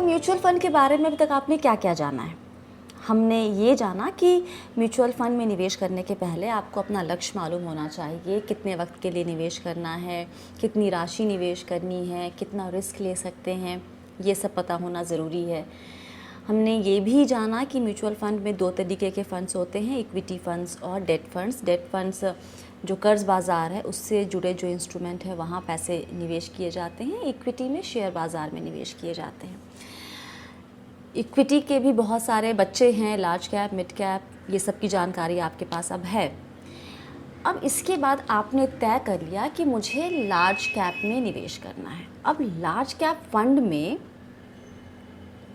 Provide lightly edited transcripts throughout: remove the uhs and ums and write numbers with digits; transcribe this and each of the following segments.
Mutual fund के बारे में अभी तक आपने क्या क्या जाना है? हमने ये जाना कि म्यूचुअल फ़ंड में निवेश करने के पहले आपको अपना लक्ष्य मालूम होना चाहिए, कितने वक्त के लिए निवेश करना है, कितनी राशि निवेश करनी है, कितना रिस्क ले सकते हैं, ये सब पता होना ज़रूरी है। हमने ये भी जाना कि म्यूचुअल फ़ंड में 2 तरीके के फ़ंड्स होते हैं, इक्विटी फ़ंड्स और डेट फ़ंड्स। डेट फ़ंड्स जो कर्ज़ बाज़ार है उससे जुड़े जो इंस्ट्रूमेंट है वहाँ पैसे निवेश किए जाते हैं, इक्विटी में शेयर बाज़ार में निवेश किए जाते हैं। इक्विटी के भी बहुत सारे बच्चे हैं, लार्ज कैप, मिड कैप, ये सब की जानकारी आपके पास अब है। अब इसके बाद आपने तय कर लिया कि मुझे लार्ज कैप में निवेश करना है। अब लार्ज कैप फंड में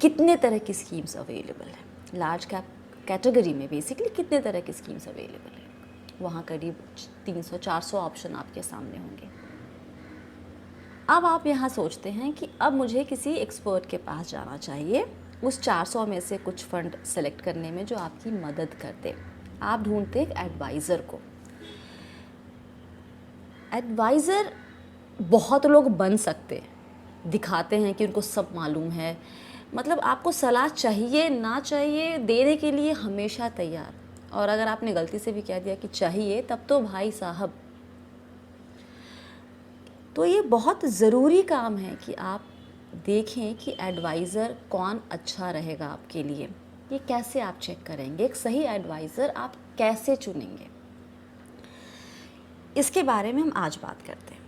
कितने तरह की स्कीम्स अवेलेबल है, लार्ज कैप कैटेगरी में बेसिकली कितने तरह की स्कीम्स अवेलेबल है, वहाँ करीब 300-400 ऑप्शन आपके सामने होंगे। अब आप यहाँ सोचते हैं कि अब मुझे किसी एक्सपर्ट के पास जाना चाहिए उस 400 में से कुछ फ़ंड सेलेक्ट करने में जो आपकी मदद कर दे। आप ढूंढते एक एडवाइज़र को। एडवाइज़र बहुत लोग बन सकते हैं, दिखाते हैं कि उनको सब मालूम है, मतलब आपको सलाह चाहिए ना चाहिए देने के लिए हमेशा तैयार। और अगर आपने गलती से भी कह दिया कि चाहिए, तब तो भाई साहब, तो ये बहुत ज़रूरी काम है कि आप देखें कि एडवाइज़र कौन अच्छा रहेगा आपके लिए। ये कैसे आप चेक करेंगे, एक सही एडवाइज़र आप कैसे चुनेंगे, इसके बारे में हम आज बात करते हैं।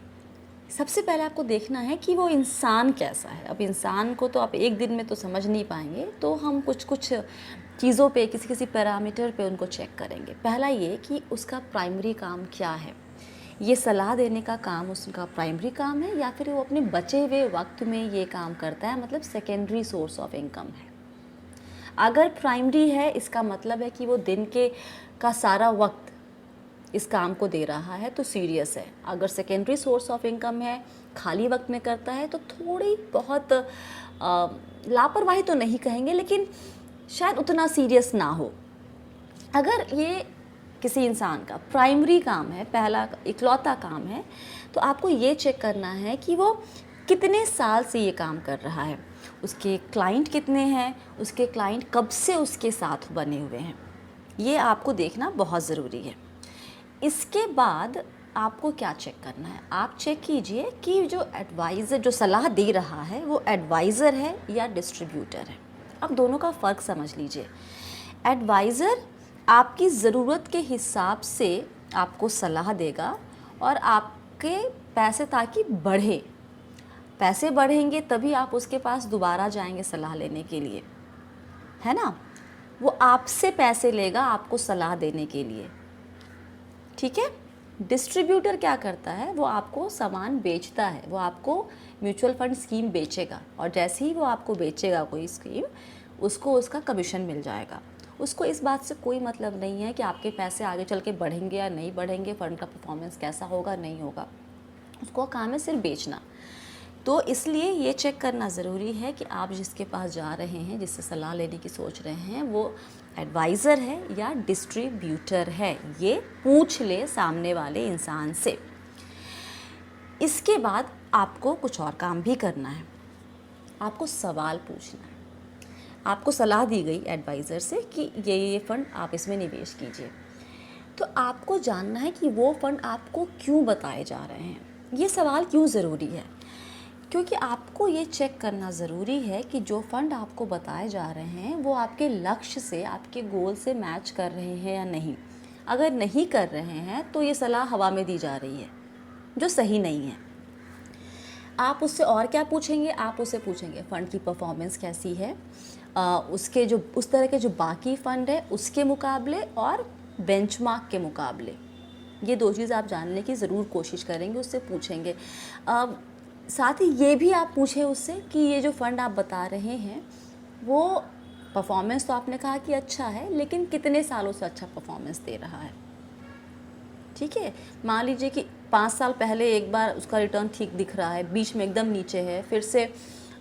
सबसे पहले आपको देखना है कि वो इंसान कैसा है। अब इंसान को तो आप एक दिन में तो समझ नहीं पाएंगे, तो हम कुछ कुछ चीज़ों पे, किसी किसी पैरामीटर पे उनको चेक करेंगे। पहला ये कि उसका प्राइमरी काम क्या है, ये सलाह देने का काम उसका प्राइमरी काम है या फिर वो अपने बचे हुए वक्त में ये काम करता है, मतलब सेकेंडरी सोर्स ऑफ इनकम है। अगर प्राइमरी है, इसका मतलब है कि वो दिन के का सारा वक्त इस काम को दे रहा है, तो सीरियस है। अगर सेकेंडरी सोर्स ऑफ इनकम है, खाली वक्त में करता है, तो थोड़ी बहुत लापरवाही तो नहीं कहेंगे, लेकिन शायद उतना सीरियस ना हो। अगर ये किसी इंसान का प्राइमरी काम है, पहला इकलौता काम है, तो आपको ये चेक करना है कि वो कितने साल से ये काम कर रहा है, उसके क्लाइंट कितने हैं, उसके क्लाइंट कब से उसके साथ बने हुए हैं, ये आपको देखना बहुत ज़रूरी है। इसके बाद आपको क्या चेक करना है, आप चेक कीजिए कि जो एडवाइज़र जो सलाह दे रहा है वो एडवाइज़र है या डिस्ट्रीब्यूटर है। अब दोनों का फ़र्क समझ लीजिए। एडवाइज़र आपकी ज़रूरत के हिसाब से आपको सलाह देगा और आपके पैसे ताकि बढ़े, पैसे बढ़ेंगे तभी आप उसके पास दोबारा जाएंगे सलाह लेने के लिए, है ना। वो आपसे पैसे लेगा आपको सलाह देने के लिए, ठीक है। डिस्ट्रीब्यूटर क्या करता है, वो आपको सामान बेचता है, वो आपको म्यूचुअल फंड स्कीम बेचेगा और जैसे ही वो आपको बेचेगा कोई स्कीम, उसको उसका कमीशन मिल जाएगा। उसको इस बात से कोई मतलब नहीं है कि आपके पैसे आगे चल के बढ़ेंगे या नहीं बढ़ेंगे, फ़ंड का परफॉर्मेंस कैसा होगा नहीं होगा, उसको काम है सिर्फ बेचना। तो इसलिए ये चेक करना ज़रूरी है कि आप जिसके पास जा रहे हैं, जिससे सलाह लेने की सोच रहे हैं, वो एडवाइज़र है या डिस्ट्रीब्यूटर है, ये पूछ ले सामने वाले इंसान से। इसके बाद आपको कुछ और काम भी करना है, आपको सवाल पूछना है। आपको सलाह दी गई एडवाइज़र से कि ये फ़ंड आप इसमें निवेश कीजिए, तो आपको जानना है कि वो फ़ंड आपको क्यों बताए जा रहे हैं, ये सवाल क्यों ज़रूरी है। क्योंकि आपको ये चेक करना ज़रूरी है कि जो फ़ंड आपको बताए जा रहे हैं वो आपके लक्ष्य से, आपके गोल से मैच कर रहे हैं या नहीं। अगर नहीं कर रहे हैं तो ये सलाह हवा में दी जा रही है, जो सही नहीं है। आप उससे और क्या पूछेंगे, आप उससे पूछेंगे फ़ंड की परफॉर्मेंस कैसी है, उसके जो उस तरह के जो बाकी फ़ंड है उसके मुकाबले और बेंचमार्क के मुकाबले। ये 2 चीज़ आप जानने की ज़रूर कोशिश करेंगे, उससे पूछेंगे। साथ ही ये भी आप पूछें उससे कि ये जो फ़ंड आप बता रहे हैं वो परफॉर्मेंस तो आपने कहा कि अच्छा है, लेकिन कितने सालों से अच्छा परफॉर्मेंस दे रहा है, ठीक है। मान लीजिए कि 5 साल पहले एक बार उसका रिटर्न ठीक दिख रहा है, बीच में एकदम नीचे है, फिर से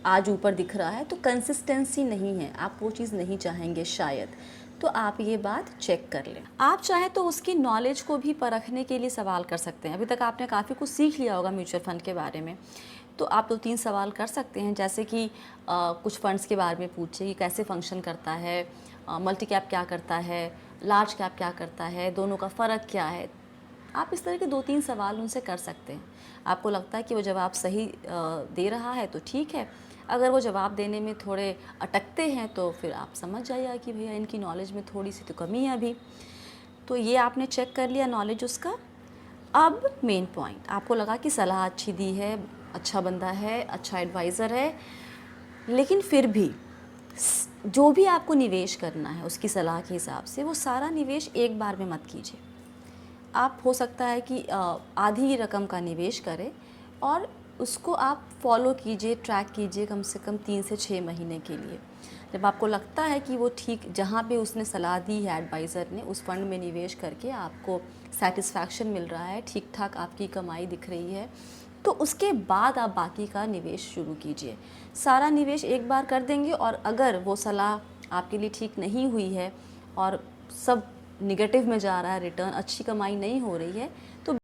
आज ऊपर दिख रहा है, तो कंसिस्टेंसी नहीं है, आप वो चीज़ नहीं चाहेंगे शायद, तो आप ये बात चेक कर लें। आप चाहें तो उसकी नॉलेज को भी परखने के लिए सवाल कर सकते हैं। अभी तक आपने काफ़ी कुछ सीख लिया होगा म्यूचुअल फ़ंड के बारे में, तो आप 2-3 सवाल कर सकते हैं, जैसे कि कुछ फंड्स के बारे में पूछिए कि कैसे फंक्शन करता है, मल्टी कैप क्या करता है, लार्ज कैप क्या करता है, दोनों का फ़र्क क्या है। आप इस तरह के 2-3 सवाल उनसे कर सकते हैं। आपको लगता है कि वो जवाब सही दे रहा है तो ठीक है, अगर वो जवाब देने में थोड़े अटकते हैं तो फिर आप समझ जाइएगा कि भैया इनकी नॉलेज में थोड़ी सी तो कमी है अभी। तो ये आपने चेक कर लिया नॉलेज उसका। अब मेन पॉइंट, आपको लगा कि सलाह अच्छी दी है, अच्छा बंदा है, अच्छा एडवाइज़र है, लेकिन फिर भी जो भी आपको निवेश करना है उसकी सलाह के हिसाब से, वो सारा निवेश एक बार में मत कीजिए। आप हो सकता है कि आधी रकम का निवेश करें और उसको आप फॉलो कीजिए, ट्रैक कीजिए कम से कम 3 से 6 महीने के लिए। जब आपको लगता है कि वो ठीक जहाँ पे उसने सलाह दी है एडवाइज़र ने, उस फंड में निवेश करके आपको सेटिस्फैक्शन मिल रहा है, ठीक ठाक आपकी कमाई दिख रही है, तो उसके बाद आप बाकी का निवेश शुरू कीजिए। सारा निवेश एक बार कर देंगे और अगर वो सलाह आपके लिए ठीक नहीं हुई है और सब निगेटिव में जा रहा है, रिटर्न अच्छी कमाई नहीं हो रही है, तो